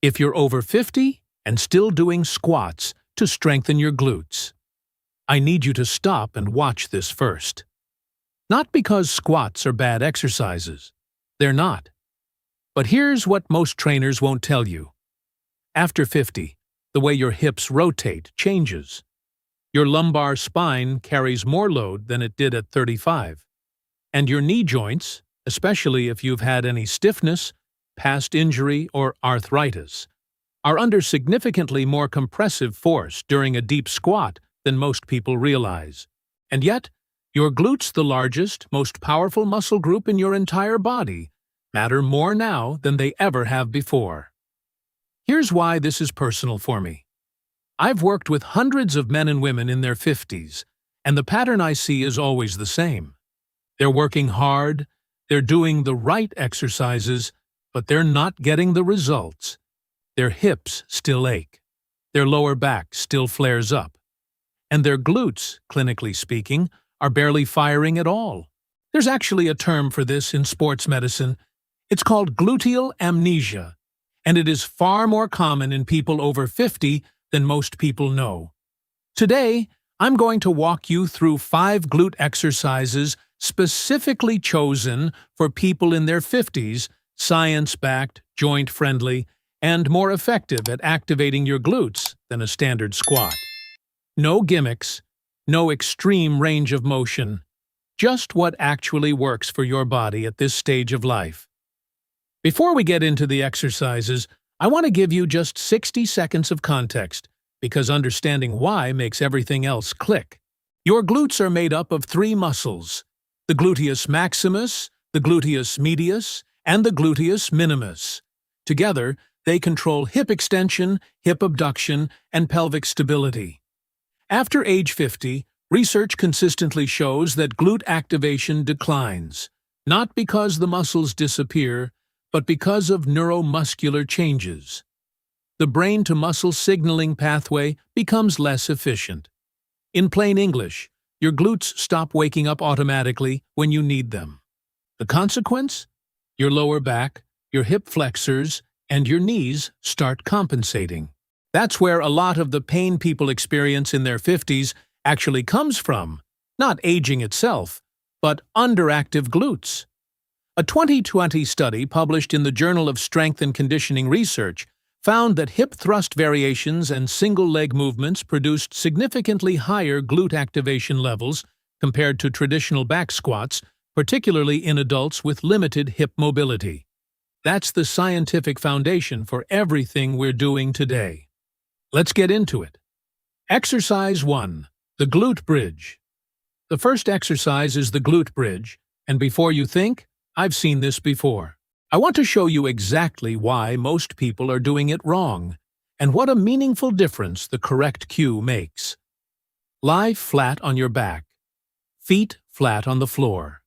if you're over 50 and still doing squats to strengthen your glutes. I need you to stop and watch this first. Not because squats are bad exercises. They're not. But here's what most trainers won't tell you. After 50, the way your hips rotate changes. Your lumbar spine carries more load than it did at 35. And your knee joints, especially if you've had any stiffness, past injury, or arthritis, are under significantly more compressive force during a deep squat than most people realize. And yet, your glutes, the largest, most powerful muscle group in your entire body, matter more now than they ever have before. Here's why this is personal for me. I've worked with hundreds of men and women in their 50s, and the pattern I see is always the same. They're working hard, they're doing the right exercises, but they're not getting the results. Their hips still ache, their lower back still flares up, and their glutes, clinically speaking, are barely firing at all. There's actually a term for this in sports medicine. It's called gluteal amnesia, and it is far more common in people over 50 than most people know. Today, I'm going to walk you through 5 glute exercises specifically chosen for people in their 50s, science-backed, joint-friendly, and more effective at activating your glutes than a standard squat. No gimmicks, no extreme range of motion, just what actually works for your body at this stage of life. Before we get into the exercises, I want to give you just 60 seconds of context, because understanding why makes everything else click. Your glutes are made up of 3 muscles: the gluteus maximus, the gluteus medius, and the gluteus minimus. Together, they control hip extension, hip abduction, and pelvic stability. After age 50, research consistently shows that glute activation declines, not because the muscles disappear, but because of neuromuscular changes. The brain-to-muscle signaling pathway becomes less efficient. In plain English, your glutes stop waking up automatically when you need them. The consequence? Your lower back, your hip flexors, and your knees start compensating. That's where a lot of the pain people experience in their 50s actually comes from, not aging itself, but underactive glutes. A 2020 study published in the Journal of Strength and Conditioning Research found that hip thrust variations and single-leg movements produced significantly higher glute activation levels compared to traditional back squats, particularly in adults with limited hip mobility. That's the scientific foundation for everything we're doing today. Let's get into it. Exercise 1. The glute bridge. The first exercise is the glute bridge, and before you think, I've seen this before. I want to show you exactly why most people are doing it wrong, and what a meaningful difference the correct cue makes. Lie flat on your back, feet flat on the floor,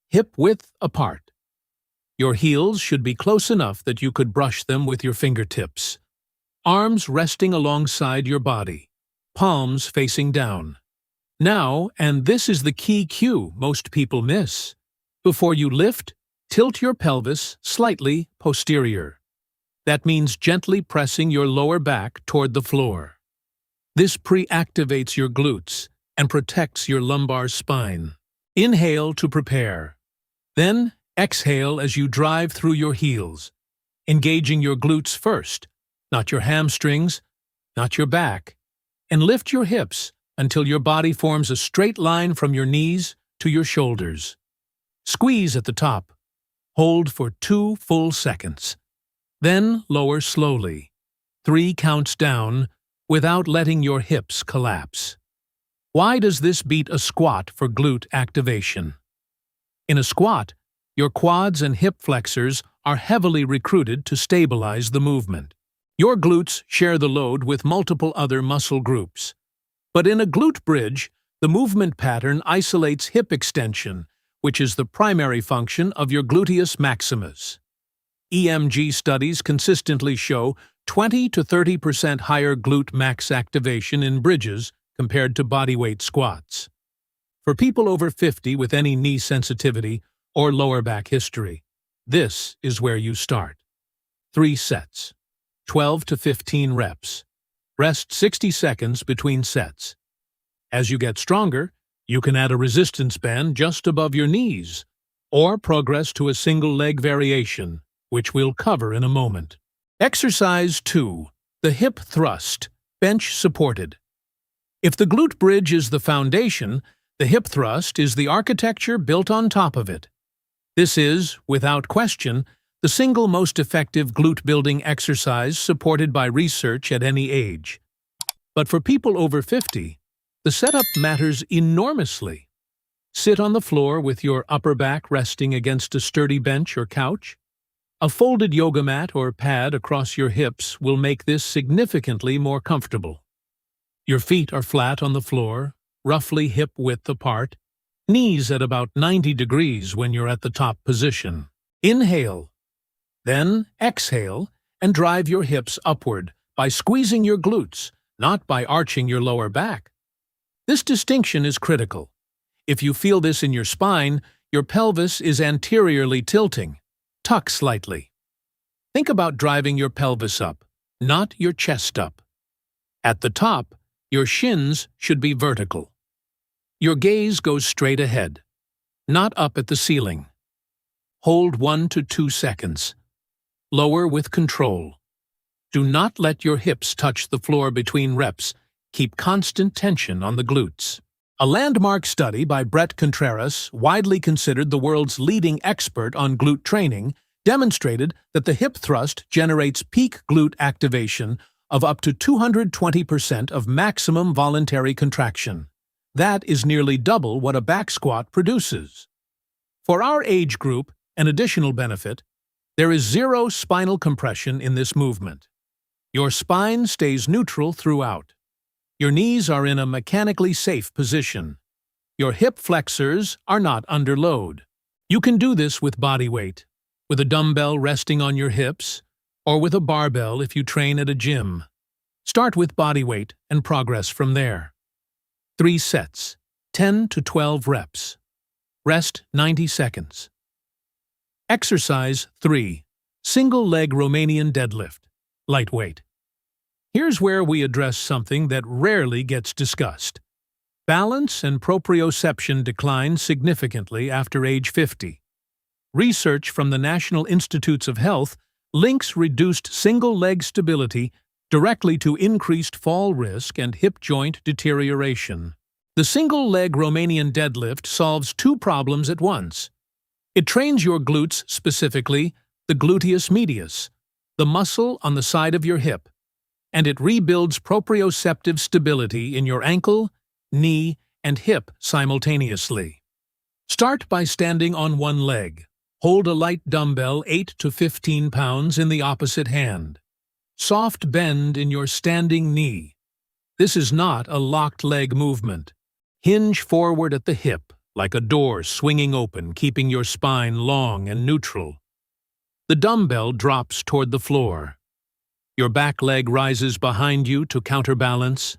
hip width apart. Your heels should be close enough that you could brush them with your fingertips. Arms resting alongside your body, palms facing down. Now, and this is the key cue most people miss, before you lift, tilt your pelvis slightly posterior. That means gently pressing your lower back toward the floor. This pre-activates your glutes and protects your lumbar spine. Inhale to prepare. Then exhale as you drive through your heels, engaging your glutes first, not your hamstrings, not your back, and lift your hips until your body forms a straight line from your knees to your shoulders. Squeeze at the top. Hold for 2 full seconds. Then lower slowly, 3 counts down, without letting your hips collapse. Why does this beat a squat for glute activation? In a squat, your quads and hip flexors are heavily recruited to stabilize the movement. Your glutes share the load with multiple other muscle groups. But in a glute bridge, the movement pattern isolates hip extension, which is the primary function of your gluteus maximus. EMG studies consistently show 20 to 30% higher glute max activation in bridges compared to bodyweight squats. For people over 50 with any knee sensitivity or lower back history, this is where you start. 3 sets. 12 to 15 reps. Rest 60 seconds between sets. As you get stronger, you can add a resistance band just above your knees, or progress to a single leg variation, which we'll cover in a moment. Exercise 2. The hip thrust, bench supported. If the glute bridge is the foundation, the hip thrust is the architecture built on top of it. This is, without question, the single most effective glute-building exercise supported by research at any age. But for people over 50, the setup matters enormously. Sit on the floor with your upper back resting against a sturdy bench or couch. A folded yoga mat or pad across your hips will make this significantly more comfortable. Your feet are flat on the floor, roughly hip-width apart, knees at about 90 degrees when you're at the top position. Inhale. Then exhale and drive your hips upward by squeezing your glutes, not by arching your lower back. This distinction is critical. If you feel this in your spine, your pelvis is anteriorly tilting. Tuck slightly. Think about driving your pelvis up, not your chest up. At the top, your shins should be vertical. Your gaze goes straight ahead, not up at the ceiling. Hold 1 to 2 seconds. Lower with control. Do not let your hips touch the floor between reps. Keep constant tension on the glutes. A landmark study by Brett Contreras, widely considered the world's leading expert on glute training, demonstrated that the hip thrust generates peak glute activation of up to 220% of maximum voluntary contraction. That is nearly double what a back squat produces. For our age group, an additional benefit, there is zero spinal compression in this movement. Your spine stays neutral throughout. Your knees are in a mechanically safe position. Your hip flexors are not under load. You can do this with body weight, with a dumbbell resting on your hips, or with a barbell if you train at a gym. Start with body weight and progress from there. 3 sets, 10 to 12 reps. Rest 90 seconds. Exercise 3. Single leg Romanian deadlift, lightweight. Here's where we address something that rarely gets discussed. Balance and proprioception decline significantly after age 50. Research from the National Institutes of Health links reduced single-leg stability directly to increased fall risk and hip joint deterioration. The single-leg Romanian deadlift solves 2 problems at once. It trains your glutes, specifically the gluteus medius, the muscle on the side of your hip, and it rebuilds proprioceptive stability in your ankle, knee, and hip simultaneously. Start by standing on one leg. Hold a light dumbbell 8 to 15 pounds in the opposite hand. Soft bend in your standing knee. This is not a locked leg movement. Hinge forward at the hip, like a door swinging open, keeping your spine long and neutral. The dumbbell drops toward the floor. Your back leg rises behind you to counterbalance.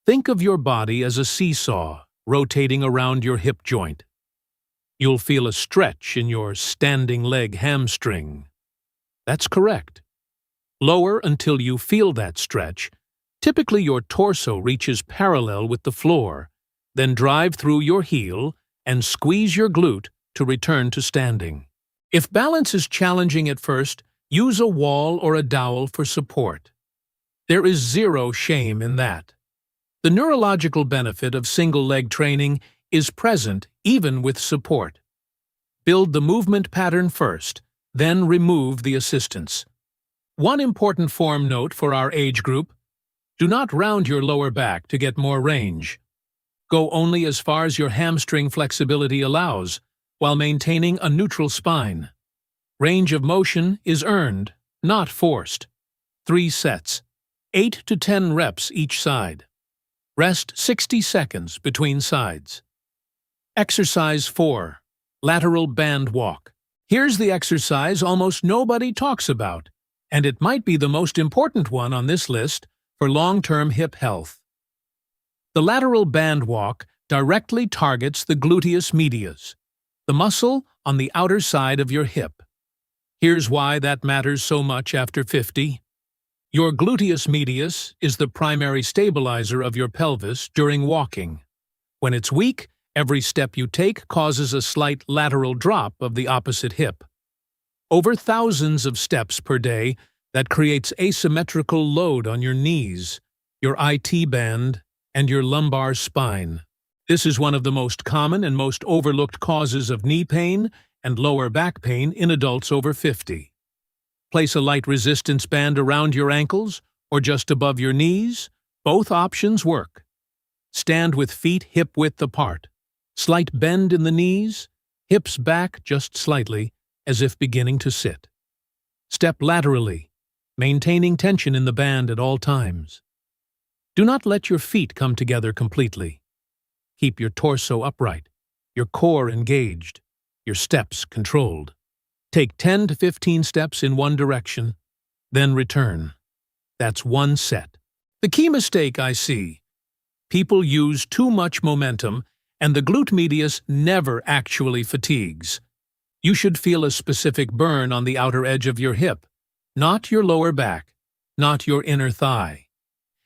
Think of your body as a seesaw rotating around your hip joint. You'll feel a stretch in your standing leg hamstring. That's correct. Lower until you feel that stretch. Typically your torso reaches parallel with the floor, then drive through your heel and squeeze your glute to return to standing. If balance is challenging at first, use a wall or a dowel for support. There is zero shame in that. The neurological benefit of single-leg training is present even with support. Build the movement pattern first, then remove the assistance. One important form note for our age group: do not round your lower back to get more range. Go only as far as your hamstring flexibility allows, while maintaining a neutral spine. Range of motion is earned, not forced. 3 sets, 8 to 10 reps each side. Rest 60 seconds between sides. Exercise 4. Lateral band walk. Here's the exercise almost nobody talks about, and it might be the most important one on this list for long-term hip health. The lateral band walk directly targets the gluteus medius, the muscle on the outer side of your hip. Here's why that matters so much after 50. Your gluteus medius is the primary stabilizer of your pelvis during walking. When it's weak, every step you take causes a slight lateral drop of the opposite hip. Over thousands of steps per day, that creates asymmetrical load on your knees, your IT band, and your lumbar spine. This is one of the most common and most overlooked causes of knee pain and lower back pain in adults over 50. Place a light resistance band around your ankles or just above your knees. Both options work. Stand with feet hip-width apart. Slight bend in the knees, hips back just slightly, as if beginning to sit. Step laterally, maintaining tension in the band at all times. Do not let your feet come together completely. Keep your torso upright, your core engaged, your steps controlled. Take 10 to 15 steps in one direction, then return. That's one set. The key mistake I see: people use too much momentum, and the glute medius never actually fatigues. You should feel a specific burn on the outer edge of your hip, not your lower back, not your inner thigh.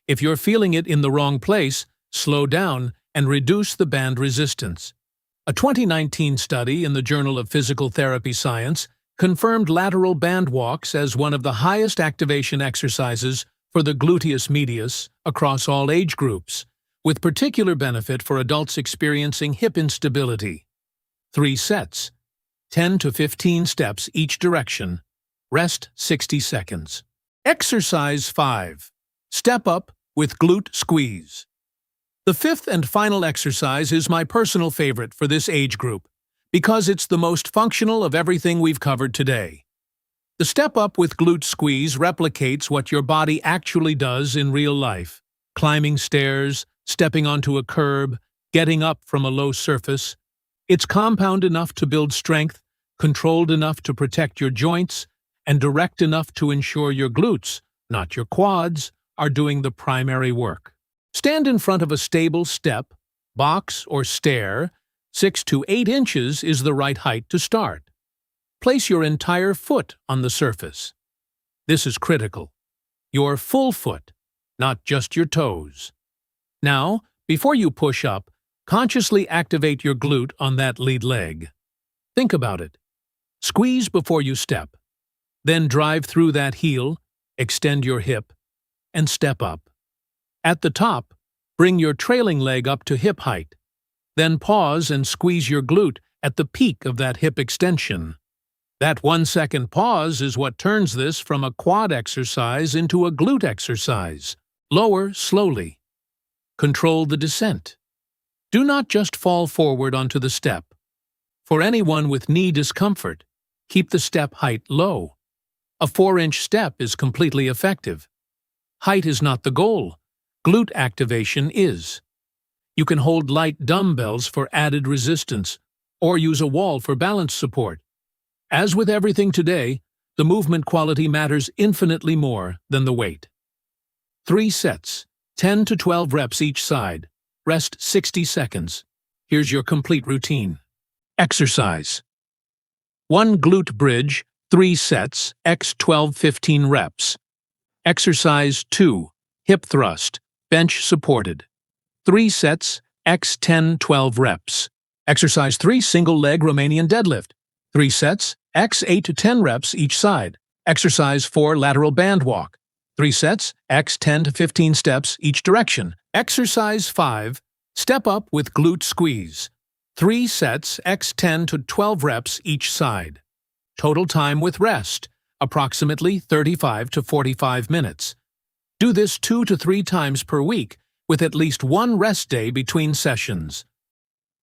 If you're feeling it in the wrong place, slow down and reduce the band resistance. A 2019 study in the Journal of Physical Therapy Science confirmed lateral band walks as one of the highest activation exercises for the gluteus medius across all age groups, with particular benefit for adults experiencing hip instability. 3 sets, 10 to 15 steps each direction. Rest 60 seconds. Exercise 5. Step up with glute squeeze. The 5th and final exercise is my personal favorite for this age group, because it's the most functional of everything we've covered today. The step up with glute squeeze replicates what your body actually does in real life: climbing stairs, stepping onto a curb, getting up from a low surface. It's compound enough to build strength, controlled enough to protect your joints, and direct enough to ensure your glutes, not your quads, are doing the primary work. Stand in front of a stable step, box, or stair. 6 to 8 inches is the right height to start. Place your entire foot on the surface. This is critical. Your full foot, not just your toes. Now, before you push up, consciously activate your glute on that lead leg. Think about it. Squeeze before you step. Then drive through that heel, extend your hip, and step up. At the top, bring your trailing leg up to hip height. Then pause and squeeze your glute at the peak of that hip extension. That 1-second pause is what turns this from a quad exercise into a glute exercise. Lower slowly. Control the descent. Do not just fall forward onto the step. For anyone with knee discomfort, keep the step height low. A 4-inch step is completely effective. Height is not the goal. Glute activation is. You can hold light dumbbells for added resistance, or use a wall for balance support. As with everything today, the movement quality matters infinitely more than the weight. 3 sets, 10 to 12 reps each side. Rest 60 seconds. Here's your complete routine. Exercise. 1 glute bridge, 3 sets, x 12-15 reps. Exercise 2. Hip thrust, bench supported. 3 sets, x 10-12 reps. Exercise 3. Single leg Romanian deadlift. 3 sets, x 8 to 10 reps each side. Exercise 4. Lateral band walk. 3 sets, x 10 to 15 steps each direction. Exercise 5. Step up with glute squeeze. 3 sets, x 10 to 12 reps each side. Total time with rest, approximately 35 to 45 minutes. Do this 2 to 3 times per week, with at least 1 rest day between sessions.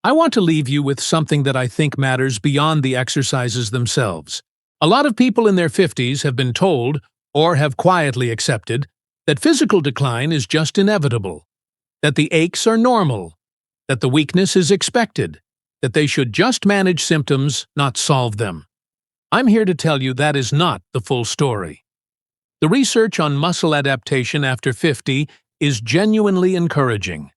I want to leave you with something that I think matters beyond the exercises themselves. A lot of people in their 50s have been told, or have quietly accepted, that physical decline is just inevitable, that the aches are normal, that the weakness is expected, that they should just manage symptoms, not solve them. I'm here to tell you that is not the full story. The research on muscle adaptation after 50 is genuinely encouraging.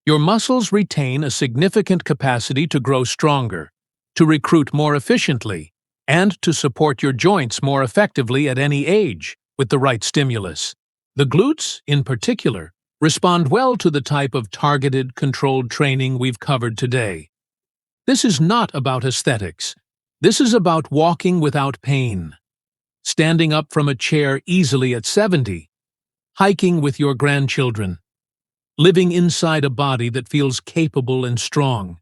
Your muscles retain a significant capacity to grow stronger, to recruit more efficiently, and to support your joints more effectively at any age, with the right stimulus. The glutes, in particular, respond well to the type of targeted, controlled training we've covered today. This is not about aesthetics. This is about walking without pain, standing up from a chair easily at 70, hiking with your grandchildren, living inside a body that feels capable and strong.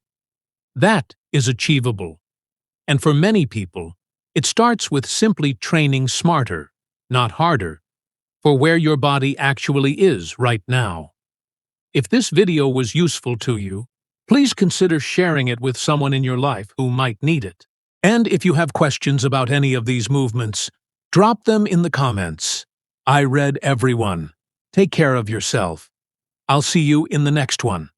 That is achievable. And for many people, it starts with simply training smarter, not harder, for where your body actually is right now. If this video was useful to you, please consider sharing it with someone in your life who might need it. And if you have questions about any of these movements, drop them in the comments. I read everyone. Take care of yourself. I'll see you in the next one.